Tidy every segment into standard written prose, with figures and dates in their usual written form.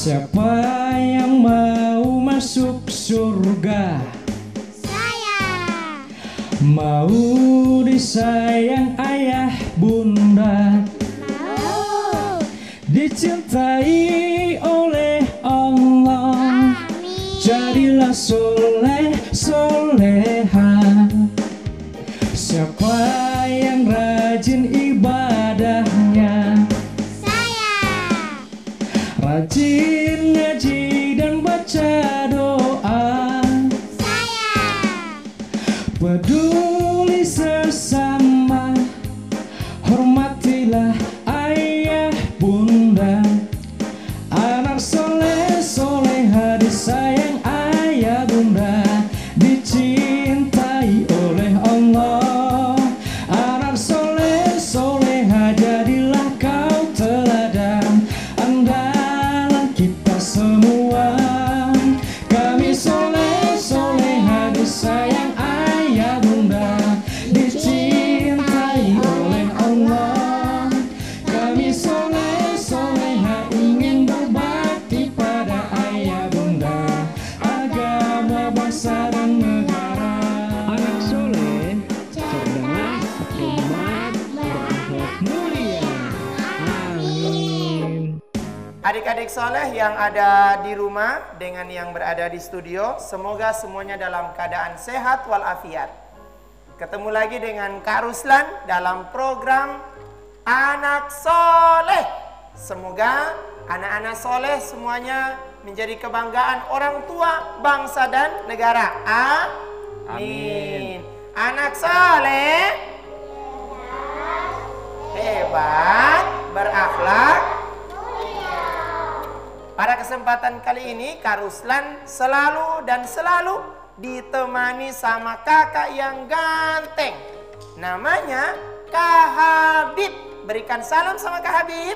Siapa yang mau masuk surga? Saya. Mau disayang ayah bunda, Mau. dicintai oleh Allah. Amin. Jadilah soleh soleha. Siapa yang rajin ibadahnya? Saya. Rajin ngaji dan baca doa. Saya. Peduli sesama, hormatilah ayah bunda. Anak soleh soleha disayang ayah bunda, dicintai oleh Allah. Anak soleh soleha jadilah kau teladan, andalan kita semua. Kami soleh soleha disayang ayah bunda, dicintai oleh Allah. Kami soleh soleha ingin berbakti pada ayah bunda, agama, bangsa dan negara. Anak soleh, cerdas, hebat, berakhlak mulia. Amin. Adik-adik soleh yang ada di rumah dengan yang berada di studio, semoga semuanya dalam keadaan sehat walafiat. Ketemu lagi dengan Kak Ruslan dalam program Anak Soleh. Semoga anak-anak soleh semuanya menjadi kebanggaan orang tua, bangsa dan negara. Amin. Anak soleh, hebat, berakhlak. Pada kesempatan kali ini Kak Ruslan selalu ditemani sama kakak yang ganteng. Namanya Kak Habib. Berikan salam sama Kak Habib.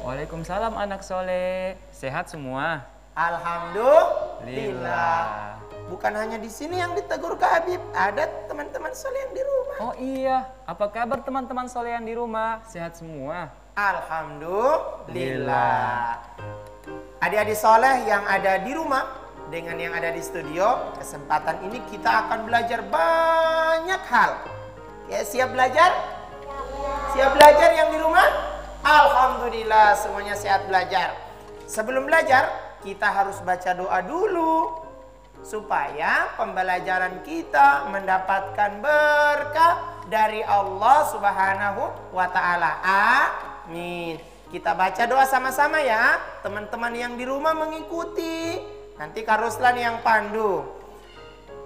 Waalaikumsalam anak soleh. Sehat semua? Alhamdulillah. Bukan hanya di sini yang ditegur Kak Habib, ada teman-teman soleh yang di rumah. Oh iya, apa kabar teman-teman soleh yang di rumah? Sehat semua? Alhamdulillah. Adik-adik soleh yang ada di rumah dengan yang ada di studio, kesempatan ini kita akan belajar banyak hal. Ya, siap belajar? Siap belajar yang di rumah? Alhamdulillah semuanya sehat belajar. Sebelum belajar, kita harus baca doa dulu supaya pembelajaran kita mendapatkan berkah dari Allah Subhanahu wa taala. Amin. Kita baca doa sama-sama ya. Teman-teman yang di rumah mengikuti. Nanti Kak Ruslan yang pandu.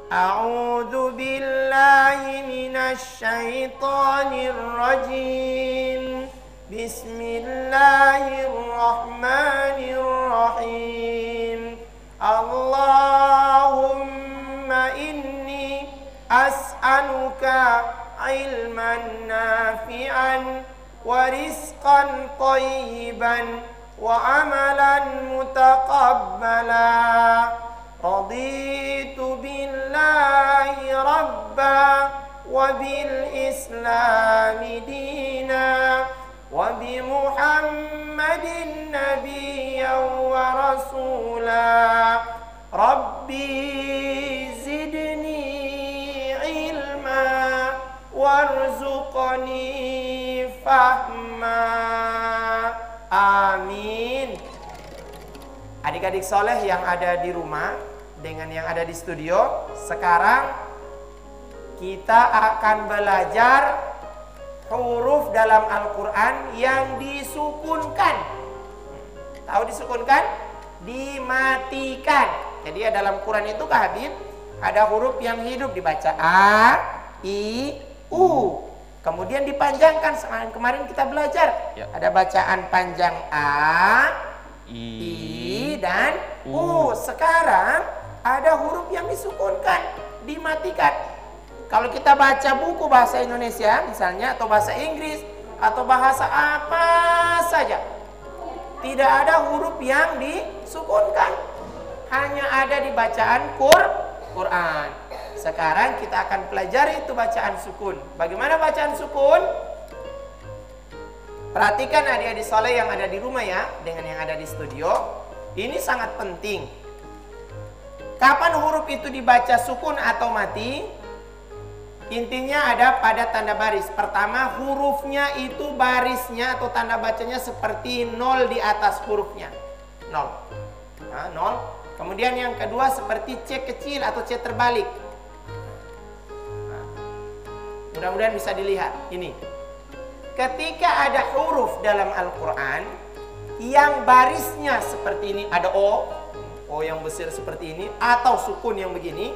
A'udzu billahi minasy syaithanir rajim. Bismillahirrahmanirrahim. Allahumma inni as'aluka ilman nafi'an wa rizqan thayyiban wa amalan mutaqabbala. Raditu billahi rabba wa bil islami dina wa bi muhammadin nabiyyan wa rasula. Rabbi zidni ilma warzuqni fahma. Amin. Adik-adik soleh yang ada di rumah dengan yang ada di studio, sekarang kita akan belajar huruf dalam Al-Quran yang disukunkan. Tahu disukunkan? Dimatikan. Jadi ya dalam Quran itu Kak Habib ada huruf yang hidup dibaca A, I, U. Kemudian dipanjangkan. Kemarin kita belajar ya. Ada bacaan panjang A, I dan U. Sekarang ada huruf yang disukunkan, dimatikan. Kalau kita baca buku bahasa Indonesia misalnya, atau bahasa Inggris, atau bahasa apa saja, tidak ada huruf yang disukunkan. Hanya ada di bacaan Quran. Sekarang kita akan pelajari itu bacaan sukun. Bagaimana bacaan sukun? Perhatikan adik-adik soleh yang ada di rumah ya, dengan yang ada di studio. Ini sangat penting. Kapan huruf itu dibaca sukun atau mati? Intinya ada pada tanda baris. Pertama, hurufnya itu barisnya atau tanda bacanya seperti 0 di atas hurufnya. 0. Nah, 0. Kemudian yang kedua seperti C kecil atau C terbalik. Nah, mudah-mudahan bisa dilihat. Ini. Ketika ada huruf dalam Al-Quran yang barisnya seperti ini, ada O yang besar seperti ini, atau sukun yang begini,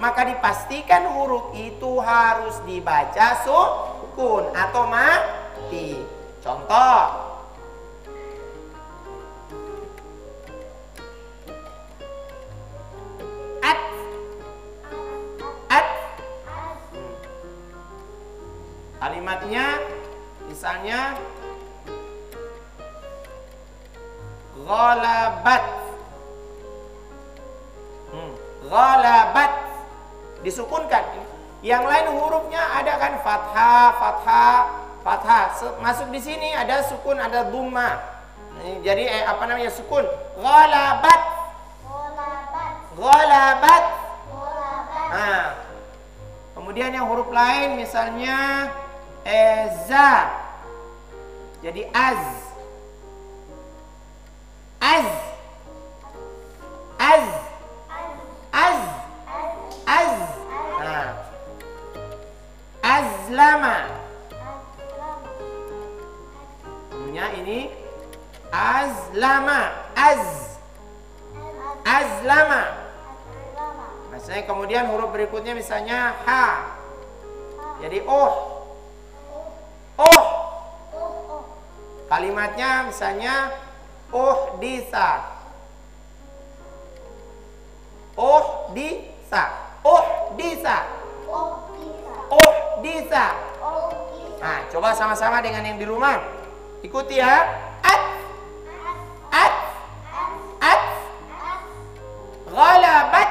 maka dipastikan huruf itu harus dibaca sukun atau mati. Contoh, at. Kalimatnya misalnya ghalabat. Ghalabat disukunkan. Yang lain hurufnya ada kan fathah, fathah, fathah. Masuk di sini ada sukun, ada dhamma. Jadi apa namanya sukun? Ghalabat. Ghalabat. Nah, kemudian yang huruf lain misalnya za. Jadi az. Az. Az. Az. Az. Nah. Azlama. Punya ini azlama. Azlama. Misalnya kemudian huruf berikutnya misalnya ha. Jadi oh. Kalimatnya misalnya uhdisa. Nah, coba sama-sama dengan yang di rumah. Ikuti ya. At. Ghalabat.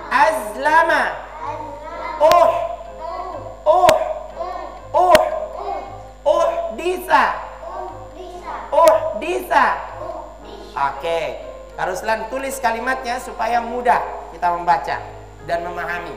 Azlama. Uhdisa. Oke, Kak Ruslan tulis kalimatnya supaya mudah kita membaca dan memahami.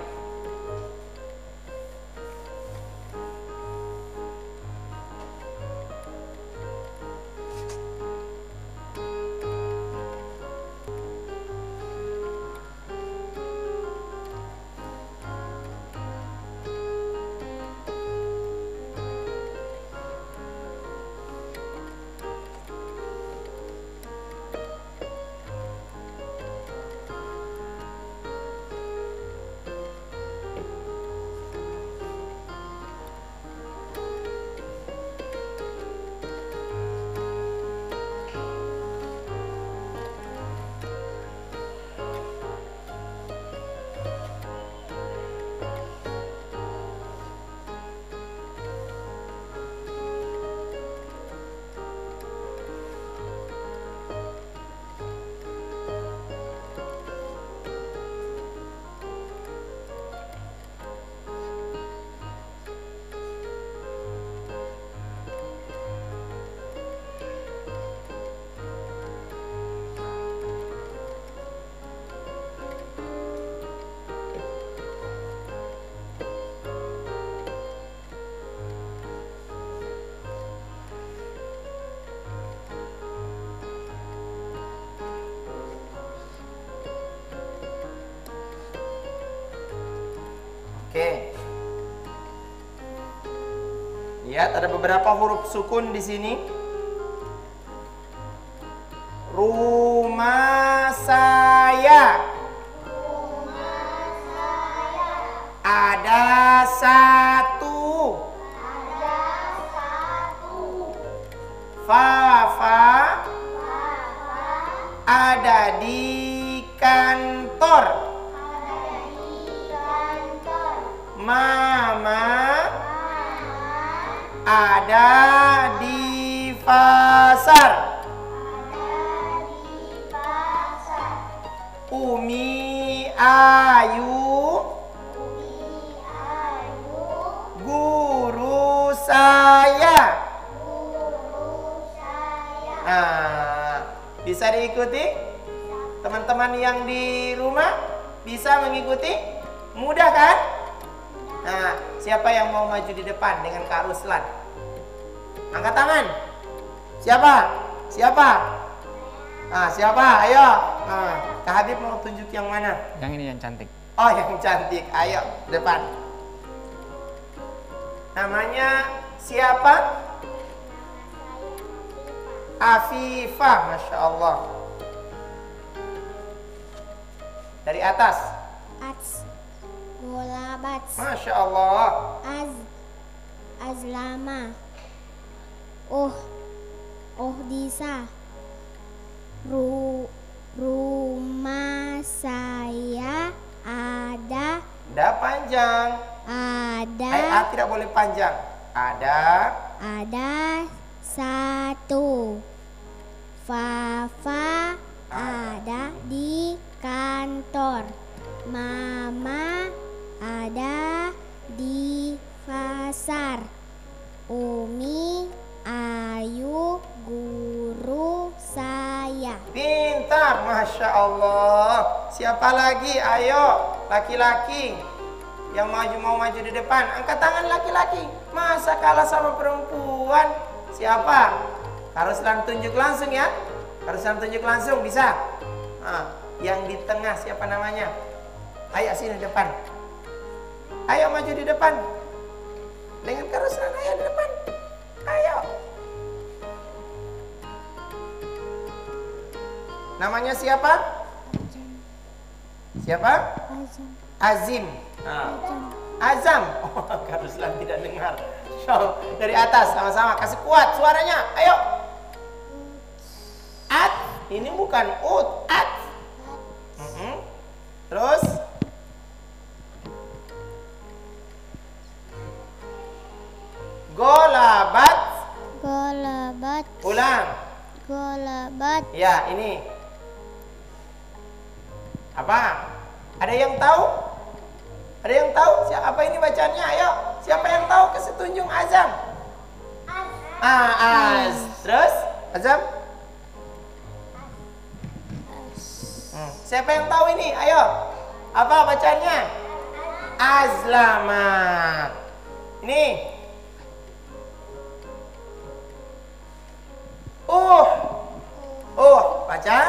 Oke. Lihat ada beberapa huruf sukun di sini. Rumah saya. Ada satu. Fafa. Ada di kantor. Mama ada di pasar. Umi Ayu guru saya. Nah, bisa diikuti? Teman-teman yang di rumah bisa mengikuti? Mudah kan? Nah, siapa yang mau maju di depan dengan Kak Ruslan? Angkat tangan. Siapa? Siapa? Nah, siapa? Ayo. Nah, Kak Habib mau tunjuk yang mana? Yang ini yang cantik. Oh, yang cantik. Ayo, depan. Namanya siapa? Afifah, Masya Allah. Dari atas. Ats. Golabats. Masya Allah. Azlama. Disa. Rumah saya ada. Ada panjang. Ada. Tidak boleh panjang. Ada satu. Fafa ada di kantor. Mama ada di pasar. Umi Ayu guru saya. Pintar, Masya Allah. Siapa lagi? Ayo, laki-laki yang mau maju di depan. Angkat tangan laki-laki. Masa kalah sama perempuan? Siapa? Harus tunjuk langsung ya. Harus tunjuk langsung, bisa. Nah, yang di tengah siapa namanya? Ayo sini depan. Ayo maju di depan. Dengan kerusuhan, ayo di depan. Ayo. Namanya siapa? Siapa? Azim. Azam. Oh, Kak Ruslan tidak dengar. So, dari atas sama-sama kasih kuat suaranya. Ayo. At. Ini bukan ut. At. Terus. Golabat. Ulang. Golabat. Ya, ini. Apa? Ada yang tahu? Ada yang tahu? Apa ini bacanya? Ayo. Siapa yang tahu? Kasih tunjuk Azam. Az. Terus? Azam? Siapa yang tahu ini? Ayo. Apa bacanya? Azlama. Ini. Baca.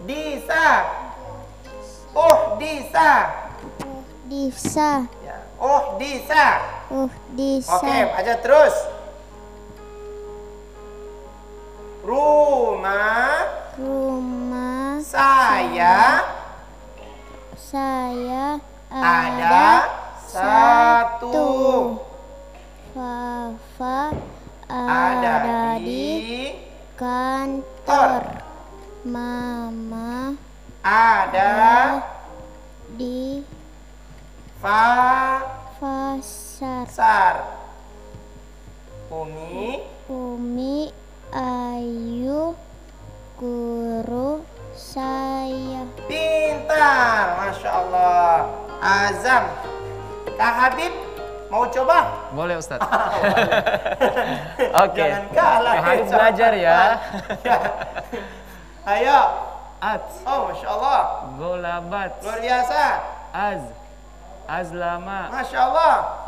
Disa. Disa. Ya. Disa. Disa. Oke, baca terus. Rumah saya ada satu. Fafa ada di kantor. Mama ada di pasar. Umi Ayu guru saya. Pintar, Masya Allah. Azam. Kak Habib mau coba? Boleh Ustadz. Oke. Jangan kalah. Kak Habib belajar ya. Ayo. At. Oh, Masya Allah. Golabat. Luar biasa. Azlama. Masya Allah.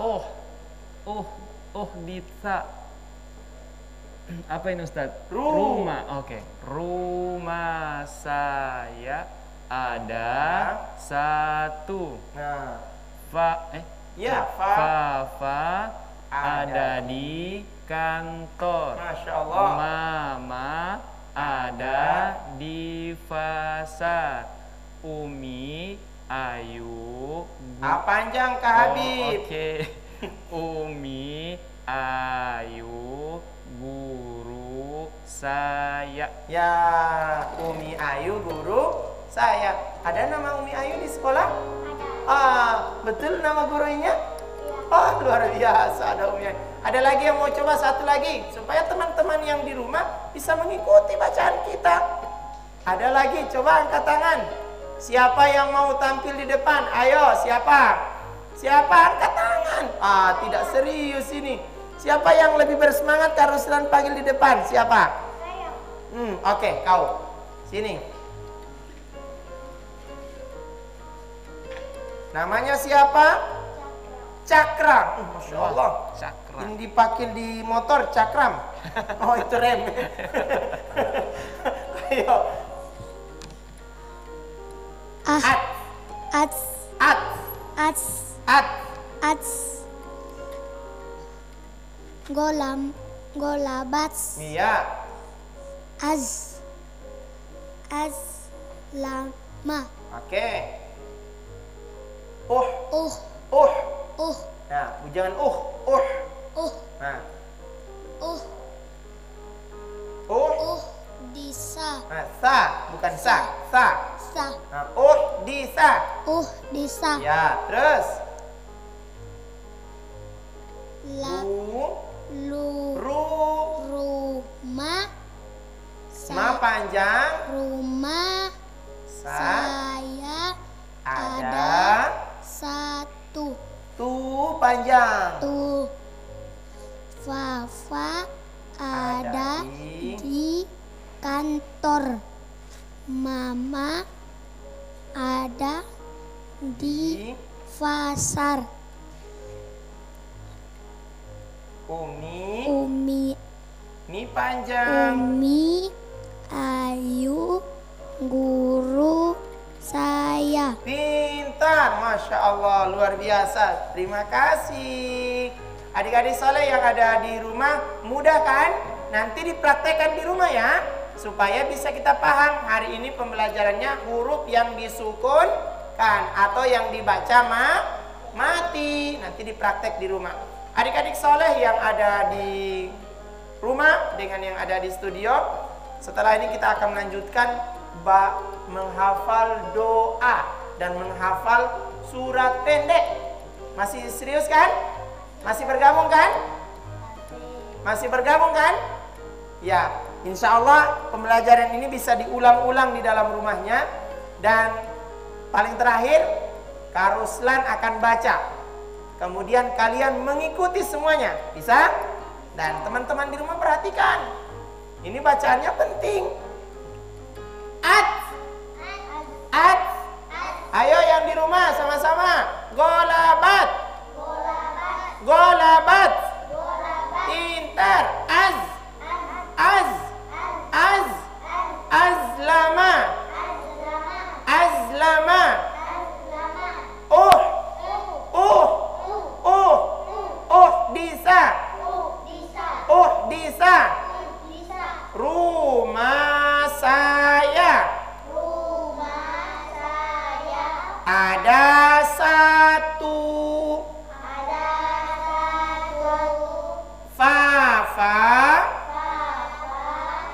Dita. Apa ini Ustadz? Rumah. Oke. Rumah saya ada satu. Nah. Fafa ada di kantor. Masya Allah. Mama ada di pasar. Umi Ayu. Panjang Kak Habib. Oke. Umi Ayu guru saya. Ya, Umi Ayu guru saya. Ada nama Umi Ayu di sekolah? Betul nama gurunya? Oh, luar biasa ada Umi. Ada lagi yang mau coba satu lagi supaya teman-teman yang di rumah bisa mengikuti bacaan kita. Ada lagi, coba angkat tangan. Siapa yang mau tampil di depan? Ayo, siapa? Siapa angkat tangan? Ah, tidak serius ini. Siapa yang lebih bersemangat Kak Ruslan panggil di depan? Siapa? Oke, kau. Sini. Namanya siapa? Cakram. Masya Allah. Cakram. Ini dipakai di motor, cakram. Oh, itu rem. Ayo. At. Ats. At. Ats. At. Ats. Golam. Golabats. Iya. Az. Az. Lama. Oke. Uh. Nah, jangan Nah. Disa. Nah, sa, bukan sa. Sa. Nah, disa. Disa. Ya, terus. La. Lu. Rumah. Ma panjang. Rumah. Sa. Saya Ada. satu. Tu panjang. Fafa ada di di kantor. Mama ada di pasar. Umi. Mi panjang. Umi Ayu guru saya. Pintar, Masya Allah, luar biasa. Terima kasih. Adik-adik soleh yang ada di rumah, mudah kan? Nanti dipraktekkan di rumah ya, supaya bisa kita paham. Hari ini pembelajarannya huruf yang disukunkan atau yang dibaca mati. Nanti dipraktek di rumah. Adik-adik soleh yang ada di rumah dengan yang ada di studio, setelah ini kita akan melanjutkan menghafal doa dan menghafal surat pendek. Masih serius kan? Masih bergabung kan? Masih bergabung kan? Ya, insya Allah pembelajaran ini bisa diulang-ulang di dalam rumahnya. Dan paling terakhir, Kak Ruslan akan baca. Kemudian kalian mengikuti semuanya. Bisa? Dan teman-teman di rumah perhatikan. Ini bacaannya penting. At. Ayo yang di rumah sama-sama. Golabat. Pintar. Azlama. Disa. Rumah saya. Ada satu. Fafa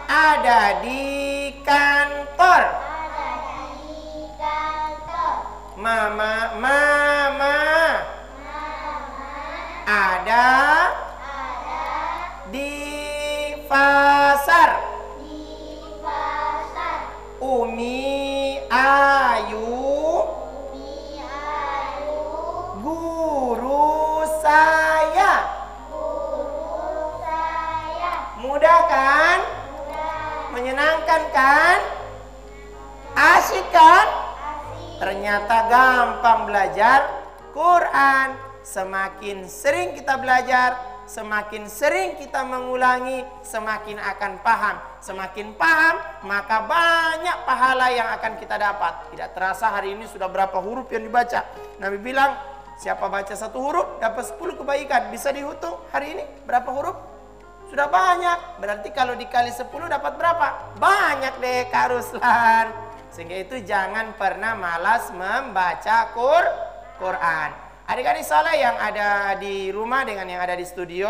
ada di kantor. Mama ada di pasar. Umi Ayu guru saya. Mudah kan? Menyenangkan kan? Asyik kan? Ternyata gampang belajar Quran. Semakin sering kita belajar, semakin sering kita mengulangi, semakin akan paham. Semakin paham, maka banyak pahala yang akan kita dapat. Tidak terasa hari ini sudah berapa huruf yang dibaca. Nabi bilang, siapa baca satu huruf dapat 10 kebaikan. Bisa dihitung hari ini berapa huruf? Sudah banyak. Berarti kalau dikali 10 dapat berapa? Banyak deh Kak Ruslan. Sehingga itu jangan pernah malas membaca Quran. Adik-adik soleh yang ada di rumah dengan yang ada di studio,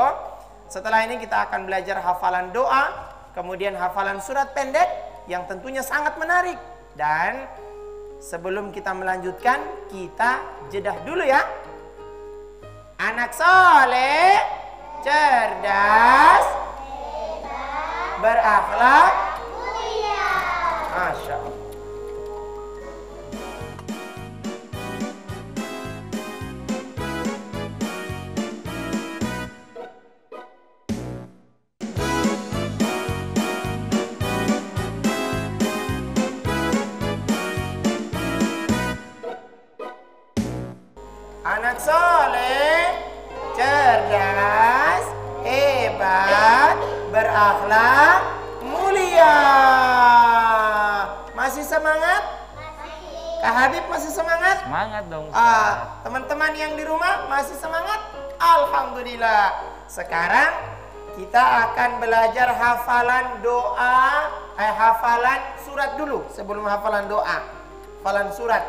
setelah ini kita akan belajar hafalan doa, kemudian hafalan surat pendek yang tentunya sangat menarik. Dan sebelum kita melanjutkan, kita jedah dulu ya. Anak soleh, cerdas, berakhlak, mulia. Masya Allah. Anak soleh, cerdas, hebat, berakhlak, mulia. Masih semangat? Kak Habib masih semangat? Semangat dong. Teman-teman yang di rumah masih semangat? Alhamdulillah. Sekarang kita akan belajar hafalan doa, hafalan surat dulu sebelum hafalan doa. Hafalan surat.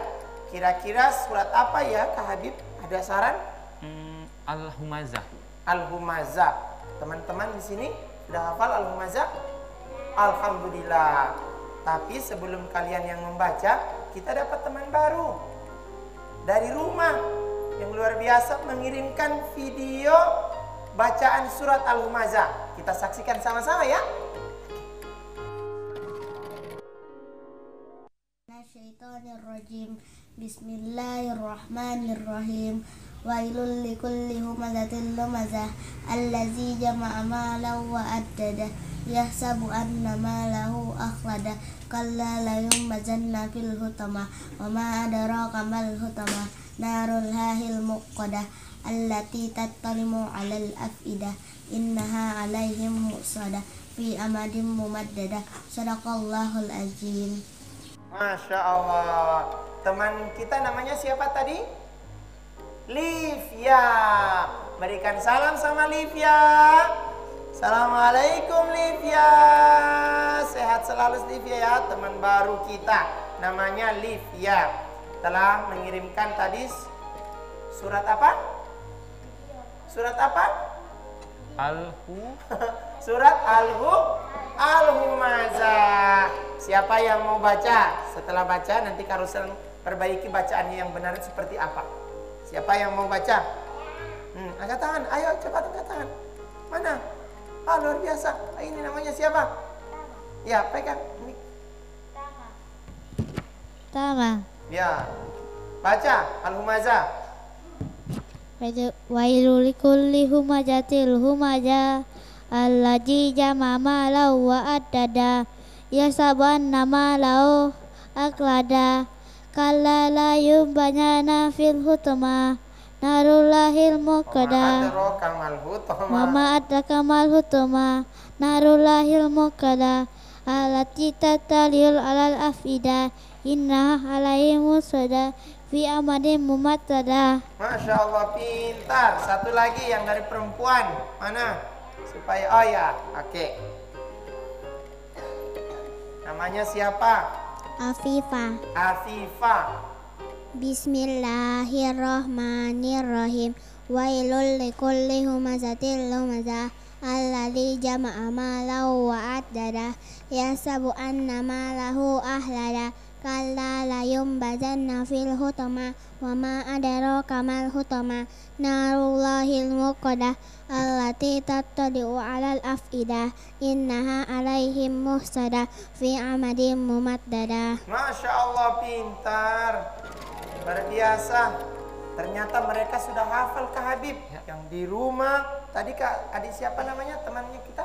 Kira-kira surat apa ya Kak Habib? Ada saran? Al-Humazah. Al-Humazah. Teman-teman di sini sudah hafal Al-Humazah? Alhamdulillah. Tapi sebelum kalian yang membaca, kita dapat teman baru dari rumah yang luar biasa mengirimkan video bacaan surat Al-Humazah. Kita saksikan sama-sama ya. Nasyaitonirrajim. Bismillahirrahmanirrahim. Wailul likulli humazatil lumazah allazi jama'a malahu wa addada yahsabu anna malahu akhlada kalla la yumbazanna fil hutamah wa ma adraka mal hutamah narul hahil muqqadah allati tattalimu 'alal afidah innaha 'alaihim muqsadah fi amadin mumaddadah. Shadaqallahul azim. Masya Allah. Teman kita namanya siapa tadi? Livia. Berikan salam sama Livia. Assalamualaikum Livia. Sehat selalu Livia ya. Teman baru kita namanya Livia. Telah mengirimkan tadi surat apa? Surat apa? Surat Al-Humazah. Siapa yang mau baca? Setelah baca nanti Karusel perbaiki bacaannya yang benar seperti apa. Siapa yang mau baca? Angkat tangan. Ayo cepat angkat tangan. Mana? Luar biasa. Ini namanya siapa? Ya, pegang. Tama. Ya. Baca Al-Humazah. Wailul likulli humazatil humazah allazi jama'a malahu wa addada yasaban nama lau aklada kalla la yumbanyana fil hutama narullahil muqada mama adraka mal hutama narullahil muqada alati tatalil alal afida inna alaihim musada fi amadin mumattada. Masya Allah, pintar. Satu lagi yang dari perempuan. Mana? Supaya, oh ya, oke. Namanya siapa? Afifah. Afifah. Bismillahirrahmanirrahim. Wailul likulli humazatil lumazah alladzi jama'a malahu wa addada yahsabu anna malahu ahlada kalla la yumbazanna fil hutama wa ma adraka mal hutama narullahil muqadah allati tattali'u 'alal afidah innaha 'alaihim muhsadah fi amadin mumaddadah. Masya Allah, pintar. Luar biasa. Ternyata mereka sudah hafal Kak Habib. Yang di rumah tadi Kak, adik siapa namanya temannya kita?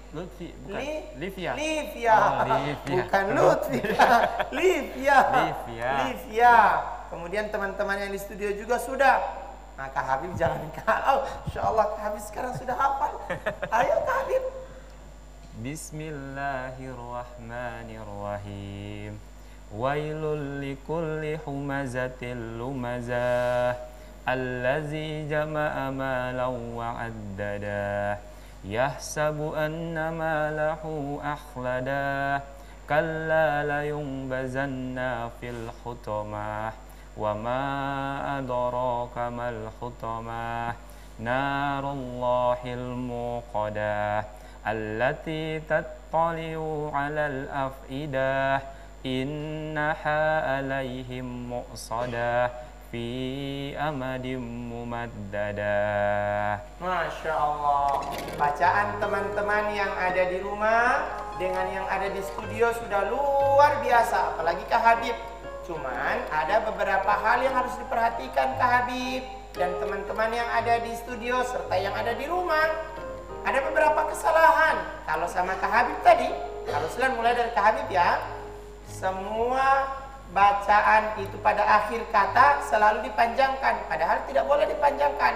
Lutfi, bukan? Livia. Livia. Livia. Bukan Lutfia. Livia. Kemudian teman-teman yang di studio juga sudah. Nah, Kak Habib jangan kalah. Insya Allah Kak Habib sekarang sudah hafal. Ayo Kak Habib. Bismillahirrahmanirrahim. Wailul likulli humazatil lumazah allazi jama'a malahu wa addada yahsabu anna malahu akhlada kalla la yumbazanna fil hutamah wa ma adraka mal hutamah narullahil muqadah allati tattali'u 'alal afidah innaha 'alaihim muqsadah fi amadim mumaddadah. Masya Allah. Bacaan teman-teman yang ada di rumah dengan yang ada di studio sudah luar biasa. Apalagi Kak Habib. Cuman ada beberapa hal yang harus diperhatikan Kak Habib dan teman-teman yang ada di studio serta yang ada di rumah. Ada beberapa kesalahan. Kalau sama Kak Habib tadi, kalau selain mulai dari Kak Habib ya, semua bacaan itu pada akhir kata selalu dipanjangkan. Padahal tidak boleh dipanjangkan.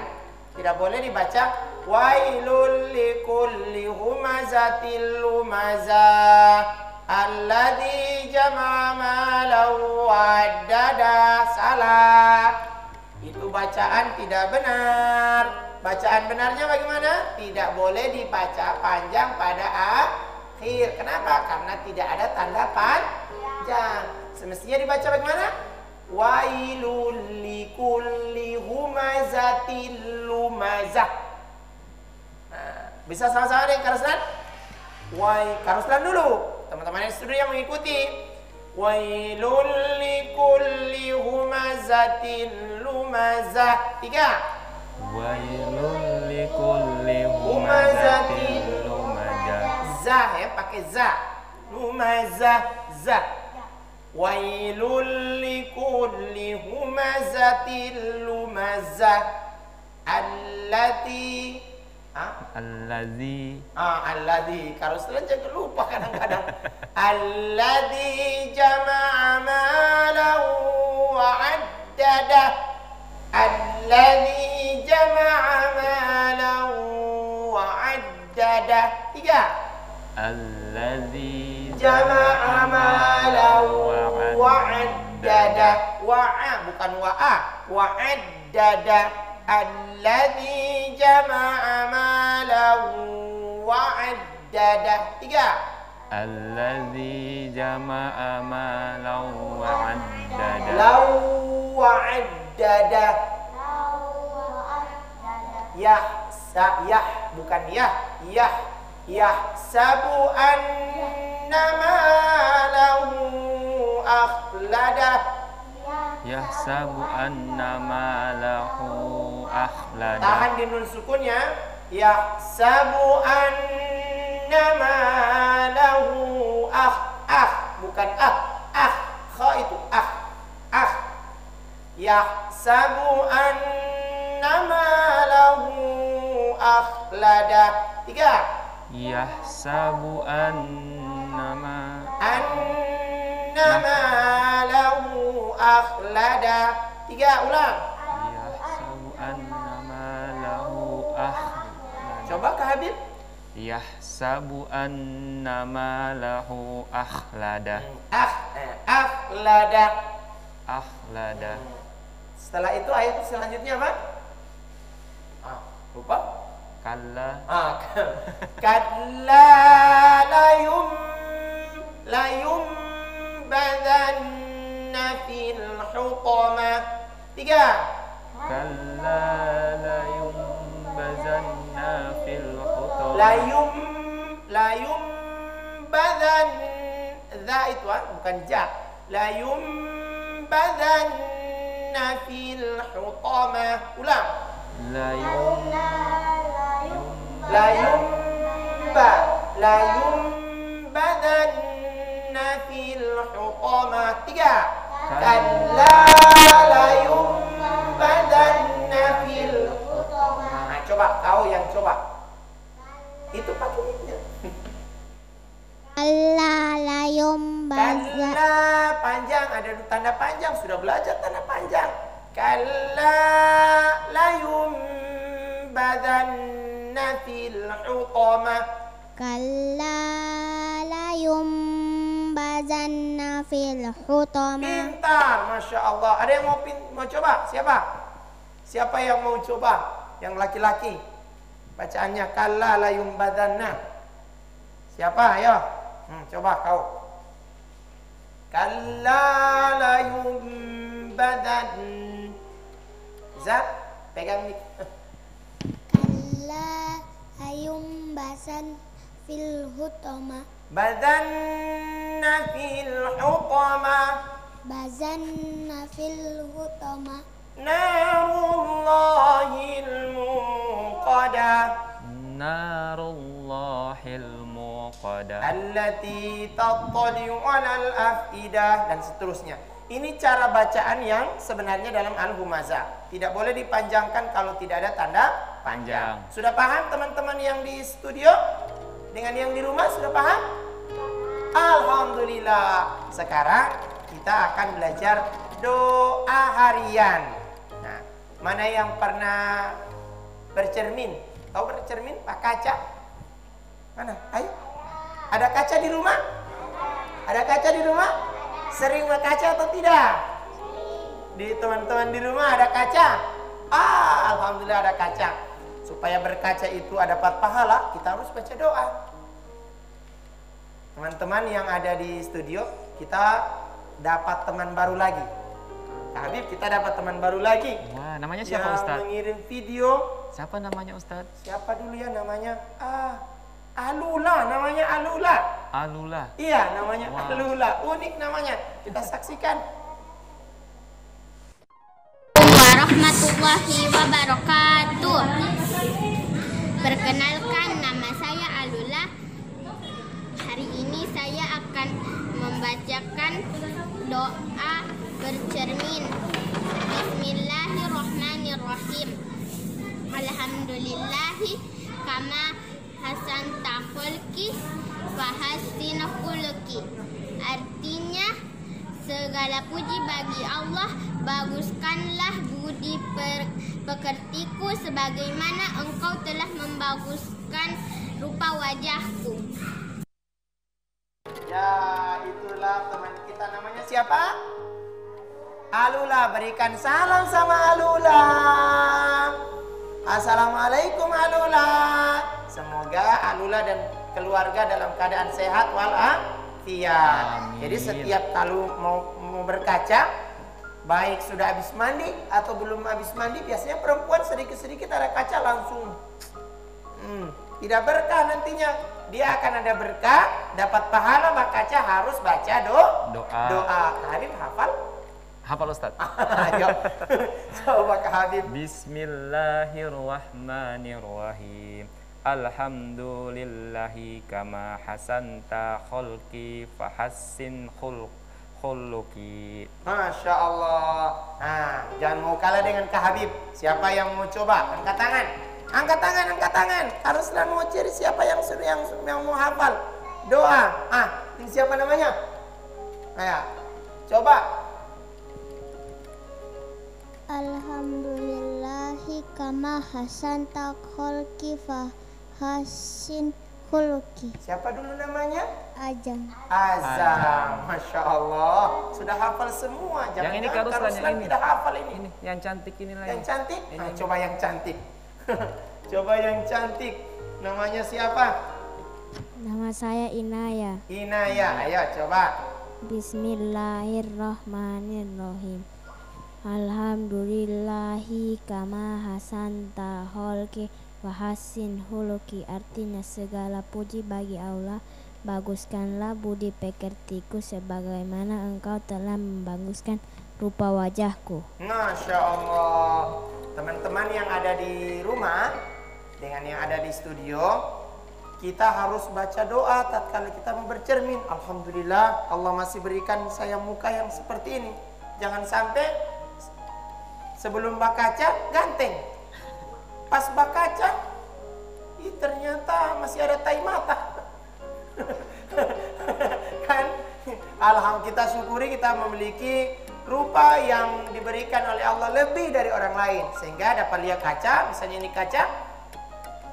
Tidak boleh dibaca wailul likulli humazatil lumazah alladzi jama'a malan wa'addada. Salah. Itu bacaan tidak benar. Bacaan benarnya bagaimana? Tidak boleh dibaca panjang pada akhir. Kenapa? Karena tidak ada tanda panjang. Semestinya dibaca bagaimana? Wailul likulli humazatil lumazah. Bisa sama-sama deh Karuslan? Karuslan dulu. Teman-teman yang studio yang mengikuti. Wailul likulli humazatil lumazah. 3. Wailul likulli humazatin lumazah. Zah ya, pakai za. Lumazah, za. Wailul likulli humazatin lumazah allati alladzi. Kalau setelah jangan lupa kadang-kadang. Alladzi jama'a malan wa'addada. Alladzi jama'a malan wa'addada. 3. Alladzi jama'a malan wa'addada. Wa'a bukan wa'a. Wa'addada. Alladzi jama'a malan wa'addada. 3. Alladzi jama'a malan wa'addada. Law wa'addada. Yah bukan yahsabu anna malahu akhlada. Yahsabu anna malahu akhlada. Tahan di nun sukunnya. Yahsabu anna malahu bukan kha itu yahsabu anna malahu akhlada. 3. Yahsabu anna malahu akhlada. 3. Ulang. Yahsabu anna malahu akhlada. Coba Kak Habib. Yahsabu anna malahu akhlada. Akhlada. Setelah itu ayat selanjutnya apa? Lupa? Kalla. Kalla layum badanna fil hutama. 3. Kalla layum bazanna fil hutama. Layum badan. Za itu bukan ja. Layum badanna fil hutama. Ulang. Layum badanna fil hutama. 3. Kalla layum badanna fil hutama. Nah, coba kau yang coba. Itu pakai ini. Kalla layum bazan. Kalla panjang, ada tanda panjang, sudah belajar tanda panjang. Kalla layum badanna fil hutama. Kalla layum bazanna fil hutama. Pintar, Masya Allah. Ada yang mau coba? Siapa yang mau coba? Yang laki-laki. Bacaannya kalla layum badanna. Siapa? Ayo. Coba kau. Kalla layum badan. Zat, pegang nih. Kalla layum bazan fil hutama. Badanna fil hutama. Bazanna fil hutama. Narullahil muqadah. Narullahil muqadah. Allati tattali'u 'alal afidah, dan seterusnya. Ini cara bacaan yang sebenarnya dalam Al-Humazah. Tidak boleh dipanjangkan kalau tidak ada tanda panjang. Sudah paham teman-teman yang di studio? Dengan yang di rumah sudah paham? Alhamdulillah. Sekarang kita akan belajar doa harian. Nah, mana yang pernah bercermin? Tahu bercermin? Pak kaca? Mana? Ayo. Ada kaca di rumah? Ada kaca di rumah? Sering berkaca atau tidak? Di teman-teman di rumah ada kaca? Alhamdulillah ada kaca. Supaya berkaca itu ada dapat pahala, kita harus baca doa. Teman-teman yang ada di studio, kita dapat teman baru lagi. Habib, kita dapat teman baru lagi. Wah, namanya siapa, yang Ustaz? mengirim video. Siapa namanya, Ustaz? Siapa dulu ya namanya? Alula, namanya Alula. Alula. Iya, namanya Wow. Alula. Unik namanya. Kita saksikan. Warahmatullahi wabarakatuh. Perkenalkan, nama saya Alula. Hari ini saya akan membacakan doa bercermin. Bismillahirrahmanirrahim. Alhamdulillahi kama hasanta khulqi wa hasin khuluqi. Artinya, segala puji bagi Allah, baguskanlah budi pekertiku sebagaimana engkau telah membaguskan rupa wajahku. Ya, itulah teman kita, namanya siapa? Alula. Berikan salam sama Alula. Assalamualaikum Alula. Semoga Alula dan keluarga dalam keadaan sehat walafiat. Jadi setiap kalau mau berkaca, baik sudah habis mandi atau belum habis mandi, biasanya perempuan sedikit-sedikit ada kaca langsung. Tidak berkah nantinya. Dia akan ada berkah, dapat pahala, maka kaca harus baca doa. Habib hafal? Hafal, Ustaz. Ayo. Coba Kak Habib. Bismillahirrahmanirrahim. Alhamdulillahi kama hasanta khalqi fahassin khuluqi. Masya Allah. Nah, jangan mau kalah dengan Kak Habib. Siapa yang mau coba? Angkat tangan. Angkat tangan, angkat tangan. Haruslah mau cari siapa yang mau hafal doa. Ini siapa namanya? Ayo, coba. Alhamdulillahi kama hasanta kholqi fa hasin khuluqi. Siapa dulu namanya? Ajang. Azam. Masya Allah. Sudah hafal semua. Yang ini Karuslan, yang ini. tidak hafal ini. Ini yang cantik ini lagi. Yang cantik? Ini. Coba yang cantik. Coba yang cantik. Namanya siapa? Nama saya Inaya. Inaya. Ayo coba. Bismillahirrahmanirrahim. Alhamdulillahi kama hasanta kholqi wa hasin khuluqi. Artinya, segala puji bagi Allah, baguskanlah budi pekertiku sebagaimana engkau telah membaguskan rupa wajahku. Masya Allah. Teman-teman yang ada di rumah dengan yang ada di studio, kita harus baca doa tatkala kita mau bercermin. Alhamdulillah, Allah masih berikan saya muka yang seperti ini. Jangan sampai sebelum bakaca ganteng, pas bakaca ternyata masih ada tai mata. Kan alhamdulillah, kita syukuri kita memiliki rupa yang diberikan oleh Allah lebih dari orang lain, sehingga dapat lihat kaca. Misalnya ini kaca,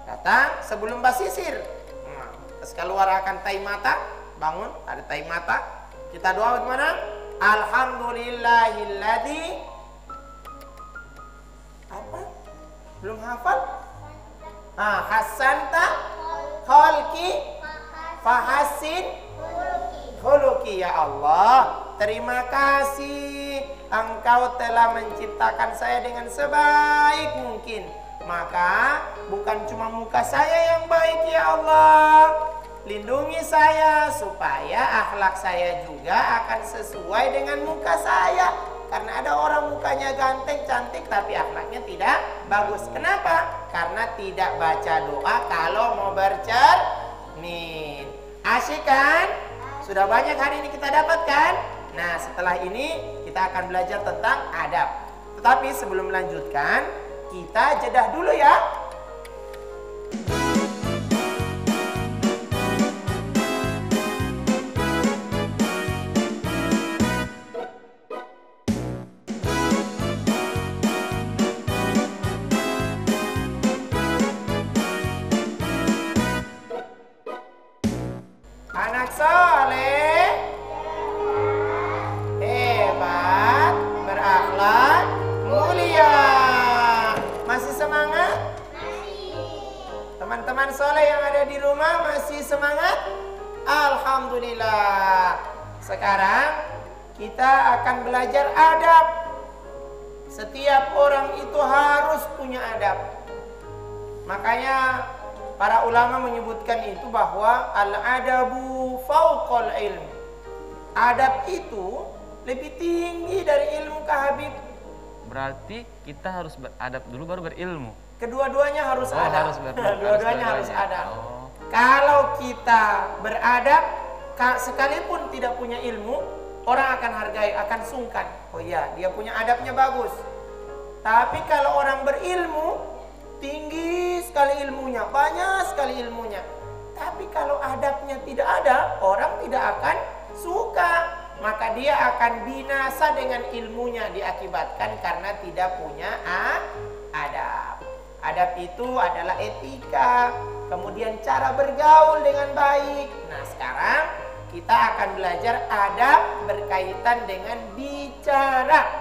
datang sebelum basisir, terus keluar akan tai mata, bangun ada tai mata, kita doa bagaimana? Alhamdulillahilladzi apa? Belum hafal? Hasanta kholqi fahasin khuluqi. Ya Allah, terima kasih Engkau telah menciptakan saya dengan sebaik mungkin. Maka bukan cuma muka saya yang baik ya Allah, lindungi saya supaya akhlak saya juga akan sesuai dengan muka saya. Karena ada orang mukanya ganteng, cantik, tapi akhlaknya tidak bagus. Kenapa? Karena tidak baca doa kalau mau bercermin. Asyik kan? Sudah banyak hari ini kita dapatkan. Nah, setelah ini kita akan belajar tentang adab. Tetapi sebelum melanjutkan, kita jedah dulu ya. Anak soleh, hebat, berakhlak, mulia. Masih semangat? Teman-teman soleh yang ada di rumah masih semangat? Alhamdulillah. Sekarang kita akan belajar adab. Setiap orang itu harus punya adab. Makanya para ulama menyebutkan itu bahwa al-adabu fauqal ilm. Adab itu lebih tinggi dari ilmu, Kak Habib. Berarti kita harus beradab dulu baru berilmu. Kedua-duanya harus adab. Dua-duanya harus adab. Oh. Kalau kita beradab, sekalipun tidak punya ilmu, orang akan hargai, akan sungkan. Oh iya, dia punya adabnya bagus. Tapi kalau orang berilmu, tinggi sekali ilmunya, banyak sekali ilmunya. Tapi kalau adabnya tidak ada, orang tidak akan suka. Maka dia akan binasa dengan ilmunya, diakibatkan karena tidak punya adab. Adab itu adalah etika, kemudian cara bergaul dengan baik. Nah, sekarang kita akan belajar adab berkaitan dengan bicara.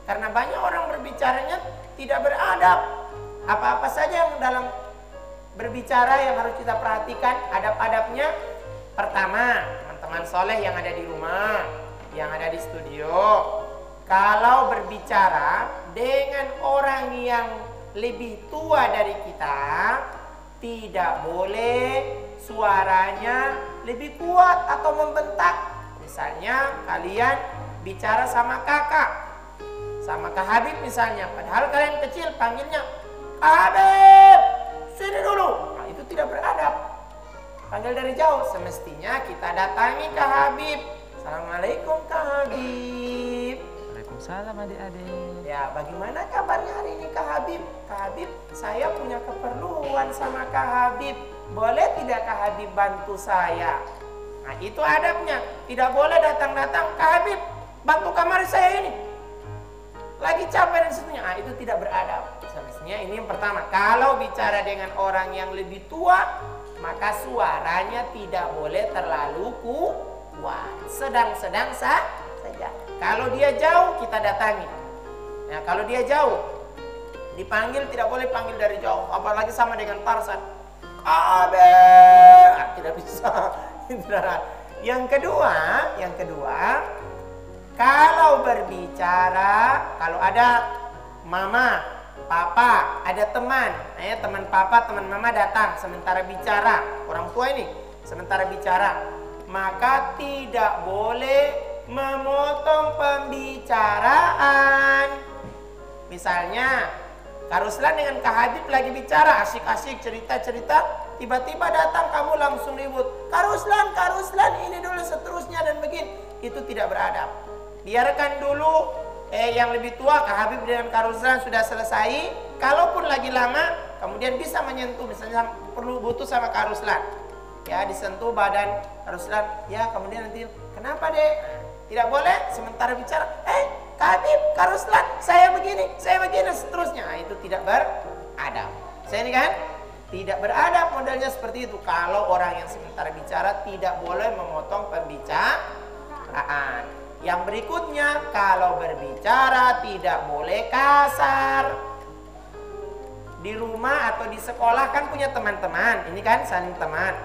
Karena banyak orang berbicaranya tidak beradab. Apa-apa saja yang dalam berbicara yang harus kita perhatikan adab-adabnya. Pertama, teman-teman soleh yang ada di rumah, yang ada di studio, kalau berbicara dengan orang yang lebih tua dari kita, tidak boleh suaranya lebih kuat atau membentak. Misalnya kalian bicara sama kakak, sama Kak Habib misalnya, padahal kalian kecil, panggilnya Habib, sini dulu. Nah, itu tidak beradab. Panggil dari jauh. Semestinya kita datangi Kak Habib. Assalamualaikum Kak Habib. Waalaikumsalam adik-adik. Ya, bagaimana kabarnya hari ini Kak Habib? Kak Habib, saya punya keperluan sama Kak Habib. Boleh tidak Kak Habib bantu saya? Nah, itu adabnya. Tidak boleh datang-datang, Kak Habib, bantu kamar saya ini. Lagi capek dan seterusnya. Nah, itu tidak beradab. Semestinya ini yang pertama. Kalau bicara dengan orang yang lebih tua, maka suaranya tidak boleh terlalu kuat. Sedang-sedang saja. Kalau dia jauh, kita datangi. Nah, kalau dia jauh, dipanggil tidak boleh panggil dari jauh. Apalagi sama dengan Tarsan. Abel, tidak bisa. Yang kedua, kalau berbicara, kalau ada mama, papa, ada teman, teman papa, teman mama datang sementara bicara, orang tua ini sementara bicara, maka tidak boleh memotong pembicaraan. Misalnya Kak Ruslan dengan Kak Habib lagi bicara, asik-asik cerita-cerita, tiba-tiba datang kamu langsung ribut. Kak Ruslan, ini dulu seterusnya dan begini. Itu tidak beradab. Biarkan dulu yang lebih tua, Kak Habib dengan Kak Ruslan sudah selesai. Kalaupun lagi lama, kemudian bisa menyentuh, misalnya perlu butuh sama Kak Ruslan. Ya, disentuh badan Kak Ruslan. Ya, kemudian nanti, kenapa dek? Tidak boleh sementara bicara, Kak Habib, Kak Ruslan, saya begini, seterusnya. Nah, itu tidak beradab. Saya ini kan tidak beradab modelnya seperti itu. Kalau orang yang sementara bicara tidak boleh memotong pembicaraan. Yang berikutnya, kalau berbicara tidak boleh kasar. Di rumah atau di sekolah kan punya teman-teman, ini kan saling teman.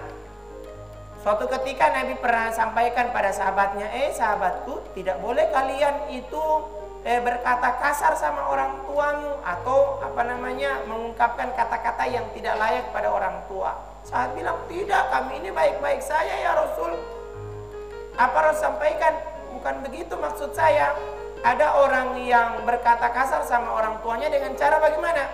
Suatu ketika Nabi pernah sampaikan pada sahabatnya, sahabatku, tidak boleh kalian itu berkata kasar sama orang tuamu atau mengungkapkan kata-kata yang tidak layak pada orang tua. Sahabat bilang, tidak, kami ini baik-baik saja ya Rasul. Apa Rasul sampaikan? Bukan begitu maksud saya. ada orang yang berkata kasar sama orang tuanya dengan cara bagaimana?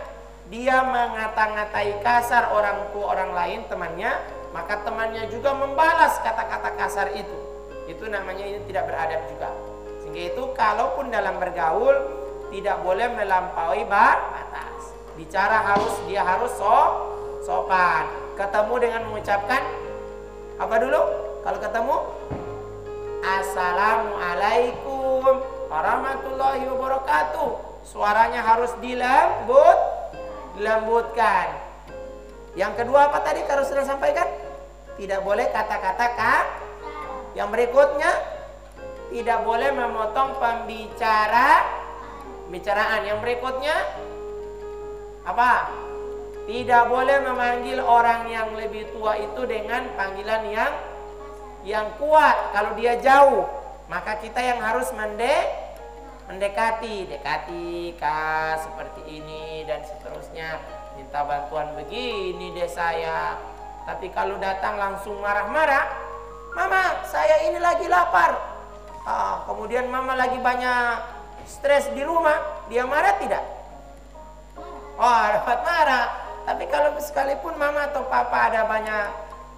Dia mengata-ngatai kasar orang tua orang lain, temannya, maka temannya juga membalas kata-kata kasar itu. Itu namanya ini tidak beradab juga. Sehingga itu kalaupun dalam bergaul tidak boleh melampaui batas. Bicara dia harus sopan. Ketemu dengan mengucapkan apa dulu? Kalau ketemu, Assalamualaikum warahmatullahi wabarakatuh. Suaranya harus dilembutkan. Yang kedua apa tadi kalau sudah sampaikan? Tidak boleh kata-kata Yang berikutnya, tidak boleh memotong pembicaraan. Yang berikutnya apa? Tidak boleh memanggil orang yang lebih tua itu dengan panggilan yang kuat. Kalau dia jauh, maka kita yang harus mendekati, Kak, seperti ini dan seterusnya. Minta bantuan begini deh saya. Tapi kalau datang langsung marah-marah, Mama, saya ini lagi lapar. Kemudian Mama lagi banyak stres di rumah, dia marah tidak? Dapat marah. Tapi kalau sekalipun Mama atau Papa ada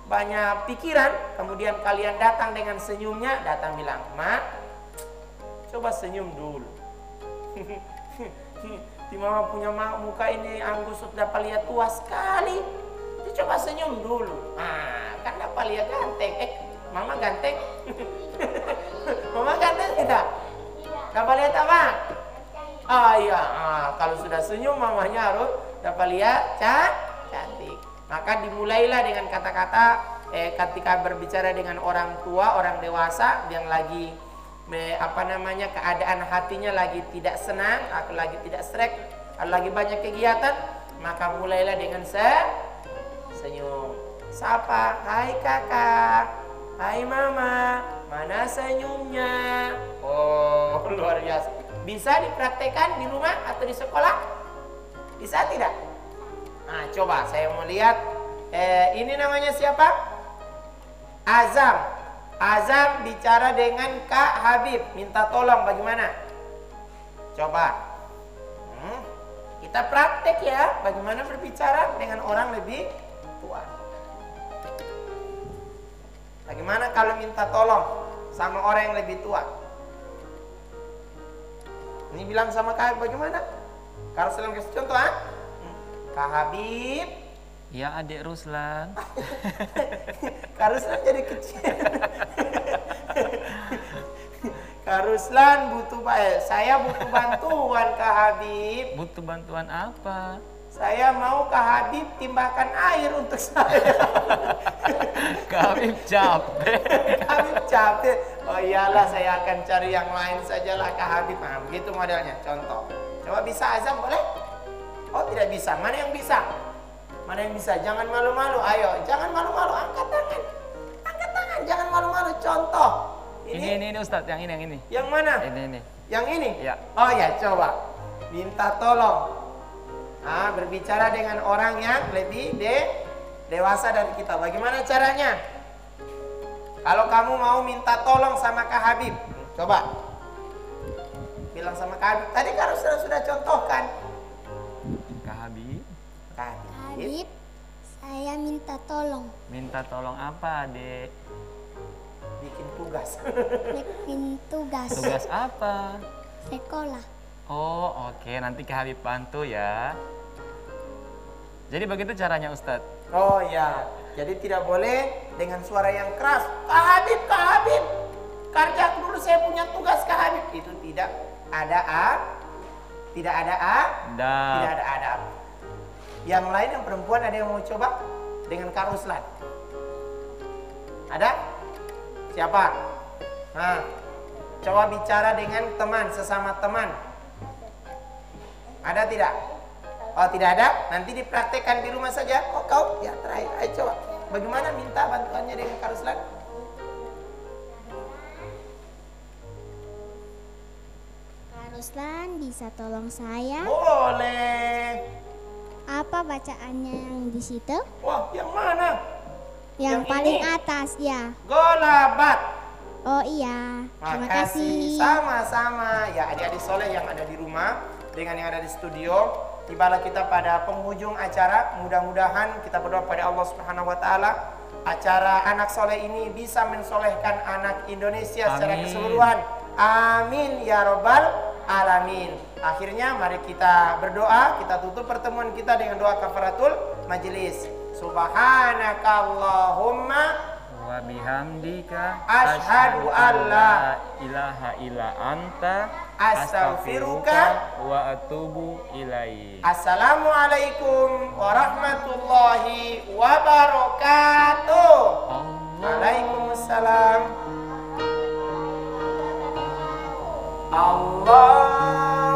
banyak pikiran, kemudian kalian datang dengan senyumnya, datang bilang, Ma, coba senyum dulu. Di Mama punya muka ini Anggus sudah lihat tua sekali. Jadi coba senyum dulu. Kan dapat lihat ganteng. Mama ganteng. Mama ganteng tidak? Dapat lihat apa? Iya. Kalau sudah senyum mamanya harus dapat lihat cantik. Maka dimulailah dengan kata-kata ketika berbicara dengan orang tua, orang dewasa yang lagi keadaan hatinya lagi tidak senang, atau lagi tidak srek, atau lagi banyak kegiatan, maka mulailah dengan senyum. Sapa, hai kakak, hai mama, mana senyumnya? Oh, luar biasa. Bisa dipraktekkan di rumah atau di sekolah? Bisa tidak? Coba saya mau lihat. Ini namanya siapa? Azam bicara dengan Kak Habib, minta tolong bagaimana? Coba kita praktek ya, bagaimana berbicara dengan orang lebih tua. Bagaimana kalau minta tolong sama orang yang lebih tua? Ini bilang sama Kak Habib bagaimana? Kalau selalu kasih contoh, Kak Habib. Ya, adik Ruslan. Kak Ruslan jadi kecil. Kak Ruslan saya butuh bantuan Kak Habib. Butuh bantuan apa? Saya mau Kak Habib timbahkan air untuk saya. Kak Habib capek. Kak Habib capek. Oh iyalah, saya akan cari yang lain sajalah Kak Habib. Begitu modelnya. Contoh. Coba bisa Azam boleh? Oh tidak bisa. Mana yang bisa? Mana yang bisa? Jangan malu-malu. Ayo, jangan malu-malu. Angkat tangan. Angkat tangan. Jangan malu-malu. Contoh. Ini Ustadz, yang ini. Yang mana? Ini. Yang ini? Ya. Oh ya, coba. Minta tolong. Berbicara dengan orang yang lebih dewasa dari kita. Bagaimana caranya? Kalau kamu mau minta tolong sama Kak Habib, coba. Bilang sama Kak Habib. Tadi kalau sudah contohkan. Kak Habib. Habib, saya minta tolong. Minta tolong apa, Dek? Bikin tugas. Bikin tugas. Tugas apa? Sekolah. Oh, oke. Nanti Kak Habib bantu ya. Jadi begitu caranya, Ustadz? Oh ya. Jadi tidak boleh dengan suara yang keras. Kak Habib. Kerja dulu, saya punya tugas Kak Habib. Itu tidak ada tidak ada adab. Yang lain yang perempuan ada yang mau coba dengan Kak Ruslan? Ada? Siapa? Coba bicara dengan teman, sesama teman. Ada tidak? Oh tidak ada? Nanti dipraktekkan di rumah saja. Oh kau? Ya terakhir. Ayo coba. Bagaimana minta bantuannya dengan Kak Ruslan? Kak Ruslan bisa tolong saya? Boleh. Apa bacaannya yang di situ? Wah, yang mana? Yang paling atas ya. Golabat. Oh iya, terima kasih. Sama-sama. Ya, adik-adik soleh yang ada di rumah dengan yang ada di studio, tibalah kita pada penghujung acara. Mudah-mudahan kita berdoa pada Allah Subhanahu wa taala acara anak soleh ini bisa mensolehkan anak Indonesia secara keseluruhan. Amin ya robbal alamin. Akhirnya mari kita berdoa, kita tutup pertemuan kita dengan doa kafaratul majelis. Subhanakallahumma Wa bihamdika Asyhadu an la ilaha illa anta astaghfiruka wa atubu ilaik. Assalamualaikum warahmatullahi wabarakatuh. Waalaikumsalam. Allahumma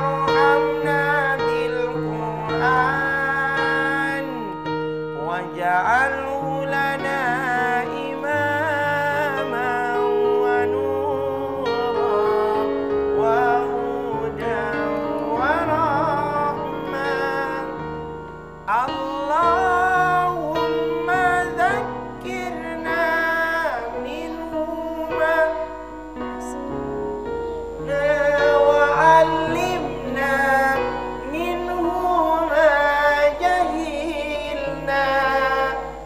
arhamna bil Qur'an waj'alhu lana imaman wa nuran wa hudan wa rahmah. Allahumma dzakkirna minhu ma وعلمنا منه ما جهلنا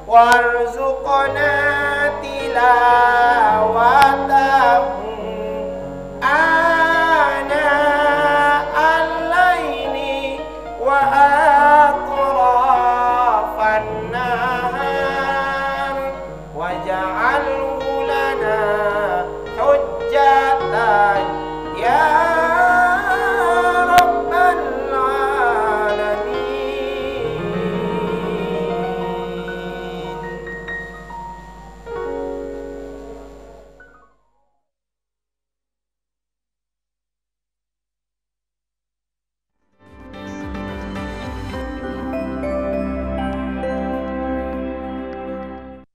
وارزقنا تلاوته